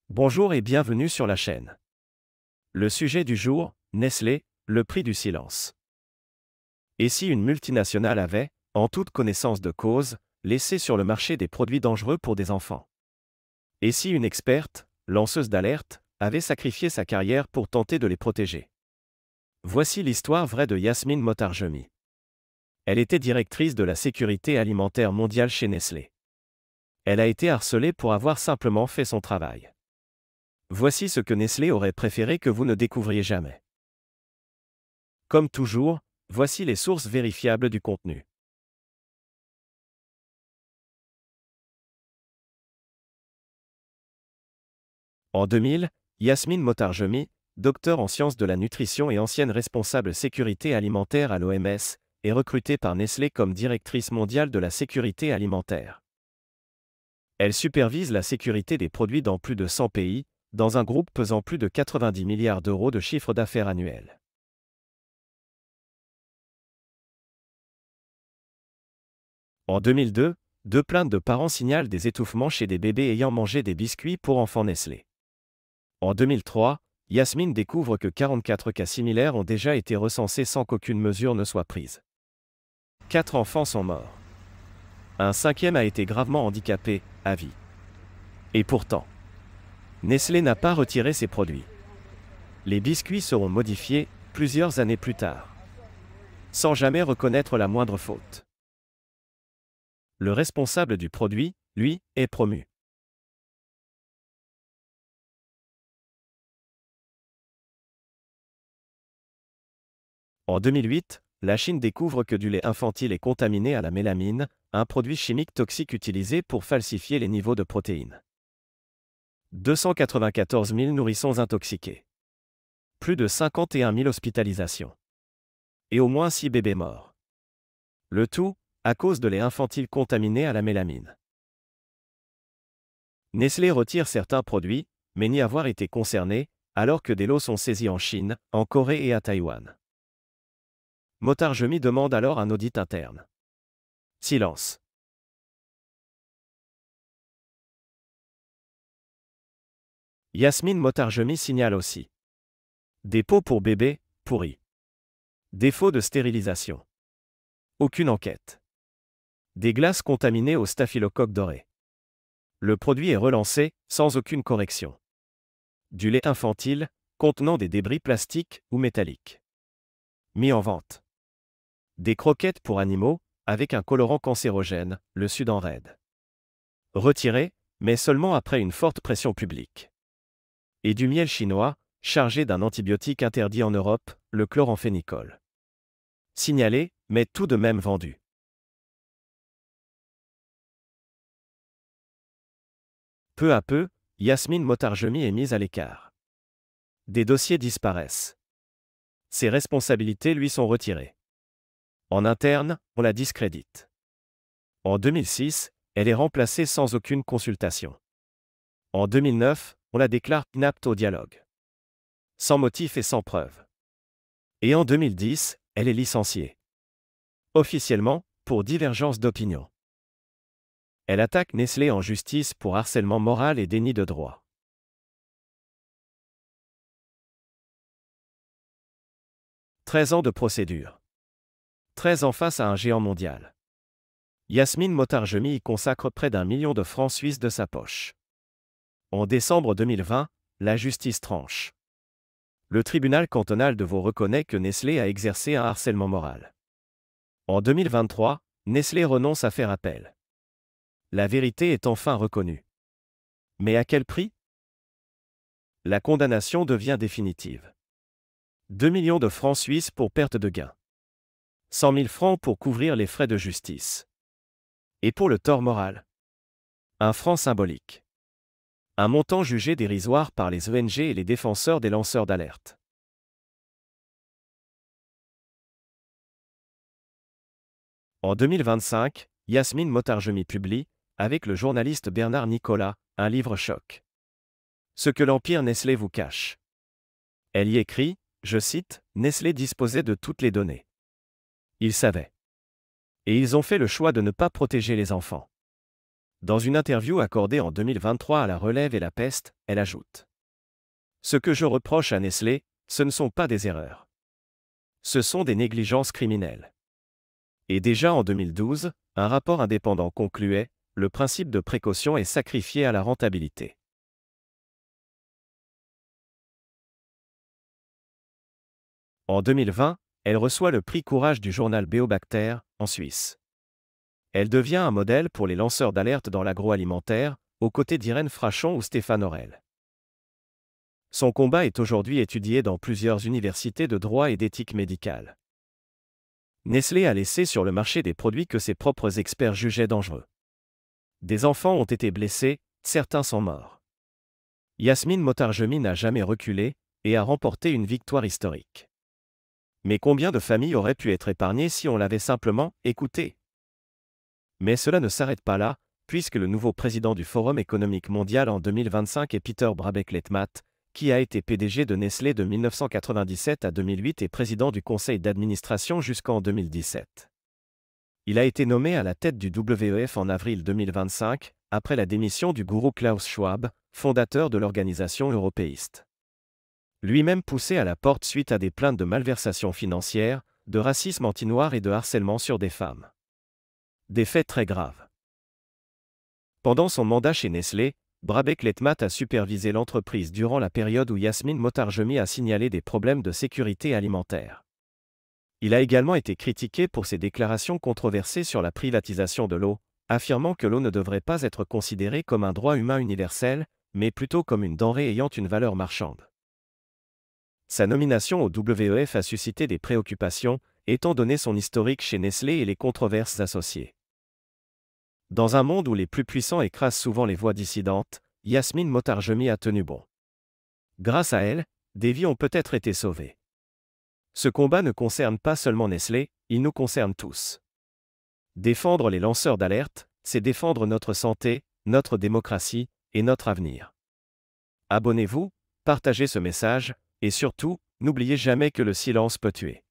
Bonjour et bienvenue sur la chaîne. Le sujet du jour, Nestlé, le prix du silence. Et si une multinationale avait, en toute connaissance de cause, laissé sur le marché des produits dangereux pour des enfants? Et si une experte, lanceuse d'alerte, avait sacrifié sa carrière pour tenter de les protéger? Voici l'histoire vraie de Yasmine Motarjemi. Elle était directrice de la sécurité alimentaire mondiale chez Nestlé. Elle a été harcelée pour avoir simplement fait son travail. Voici ce que Nestlé aurait préféré que vous ne découvriez jamais. Comme toujours, voici les sources vérifiables du contenu. En 2000, Yasmine Motarjemi, docteur en sciences de la nutrition et ancienne responsable sécurité alimentaire à l'OMS, est recrutée par Nestlé comme directrice mondiale de la sécurité alimentaire. Elle supervise la sécurité des produits dans plus de 100 pays, dans un groupe pesant plus de 90 milliards d'euros de chiffre d'affaires annuel. En 2002, deux plaintes de parents signalent des étouffements chez des bébés ayant mangé des biscuits pour enfants Nestlé. En 2003, Yasmine découvre que 44 cas similaires ont déjà été recensés sans qu'aucune mesure ne soit prise. 4 enfants sont morts. Un cinquième a été gravement handicapé, à vie. Et pourtant, Nestlé n'a pas retiré ses produits. Les biscuits seront modifiés, plusieurs années plus tard. Sans jamais reconnaître la moindre faute. Le responsable du produit, lui, est promu. En 2008, la Chine découvre que du lait infantile est contaminé à la mélamine, un produit chimique toxique utilisé pour falsifier les niveaux de protéines. 294 000 nourrissons intoxiqués. Plus de 51 000 hospitalisations. Et au moins 6 bébés morts. Le tout, à cause de lait infantile contaminé à la mélamine. Nestlé retire certains produits, mais n'y avoir été concerné, alors que des lots sont saisis en Chine, en Corée et à Taïwan. Motarjemi demande alors un audit interne. Silence. Yasmine Motarjemi signale aussi. Des pots pour bébés, pourris. Défaut de stérilisation. Aucune enquête. Des glaces contaminées au staphylocoque doré. Le produit est relancé, sans aucune correction. Du lait infantile, contenant des débris plastiques ou métalliques. Mis en vente. Des croquettes pour animaux, avec un colorant cancérogène, le Sudan Red. Retiré, mais seulement après une forte pression publique. Et du miel chinois, chargé d'un antibiotique interdit en Europe, le chloramphénicol. Signalé, mais tout de même vendu. Peu à peu, Yasmine Motarjemi est mise à l'écart. Des dossiers disparaissent. Ses responsabilités lui sont retirées. En interne, on la discrédite. En 2006, elle est remplacée sans aucune consultation. En 2009, on la déclare inapte au dialogue. Sans motif et sans preuve. Et en 2010, elle est licenciée. Officiellement, pour divergence d'opinion. Elle attaque Nestlé en justice pour harcèlement moral et déni de droit. 13 ans de procédure. 13 ans face à un géant mondial. Yasmine Motarjemi y consacre près d'1 million de francs suisses de sa poche. En décembre 2020, la justice tranche. Le tribunal cantonal de Vaud reconnaît que Nestlé a exercé un harcèlement moral. En 2023, Nestlé renonce à faire appel. La vérité est enfin reconnue. Mais à quel prix? La condamnation devient définitive. 2 millions de francs suisses pour perte de gain. 100 000 francs pour couvrir les frais de justice. Et pour le tort moral? Un franc symbolique. Un montant jugé dérisoire par les ONG et les défenseurs des lanceurs d'alerte. En 2025, Yasmine Motarjemi publie, avec le journaliste Bernard Nicolas, un livre choc. Ce que l'empire Nestlé vous cache. Elle y écrit, je cite, Nestlé disposait de toutes les données. Ils savaient. Et ils ont fait le choix de ne pas protéger les enfants. Dans une interview accordée en 2023 à La Relève et La Peste, elle ajoute: Ce que je reproche à Nestlé, ce ne sont pas des erreurs. Ce sont des négligences criminelles. Et déjà en 2012, un rapport indépendant concluait: le principe de précaution est sacrifié à la rentabilité. En 2020, elle reçoit le prix Courage du journal Béobacter, en Suisse. Elle devient un modèle pour les lanceurs d'alerte dans l'agroalimentaire, aux côtés d'Irène Frachon ou Stéphane Aurel. Son combat est aujourd'hui étudié dans plusieurs universités de droit et d'éthique médicale. Nestlé a laissé sur le marché des produits que ses propres experts jugeaient dangereux. Des enfants ont été blessés, certains sont morts. Yasmine Motarjemi n'a jamais reculé et a remporté une victoire historique. Mais combien de familles auraient pu être épargnées si on l'avait simplement écouté? Mais cela ne s'arrête pas là, puisque le nouveau président du Forum économique mondial en 2025 est Peter Brabeck-Letmathe, qui a été PDG de Nestlé de 1997 à 2008 et président du conseil d'administration jusqu'en 2017. Il a été nommé à la tête du WEF en avril 2025, après la démission du gourou Klaus Schwab, fondateur de l'organisation européiste. Lui-même poussé à la porte suite à des plaintes de malversation financière, de racisme anti-noir et de harcèlement sur des femmes. Des faits très graves. Pendant son mandat chez Nestlé, Brabeck-Letmathe a supervisé l'entreprise durant la période où Yasmine Motarjemi a signalé des problèmes de sécurité alimentaire. Il a également été critiqué pour ses déclarations controversées sur la privatisation de l'eau, affirmant que l'eau ne devrait pas être considérée comme un droit humain universel, mais plutôt comme une denrée ayant une valeur marchande. Sa nomination au WEF a suscité des préoccupations, étant donné son historique chez Nestlé et les controverses associées. Dans un monde où les plus puissants écrasent souvent les voix dissidentes, Yasmine Motarjemi a tenu bon. Grâce à elle, des vies ont peut-être été sauvées. Ce combat ne concerne pas seulement Nestlé, il nous concerne tous. Défendre les lanceurs d'alerte, c'est défendre notre santé, notre démocratie et notre avenir. Abonnez-vous, partagez ce message, et surtout, n'oubliez jamais que le silence peut tuer.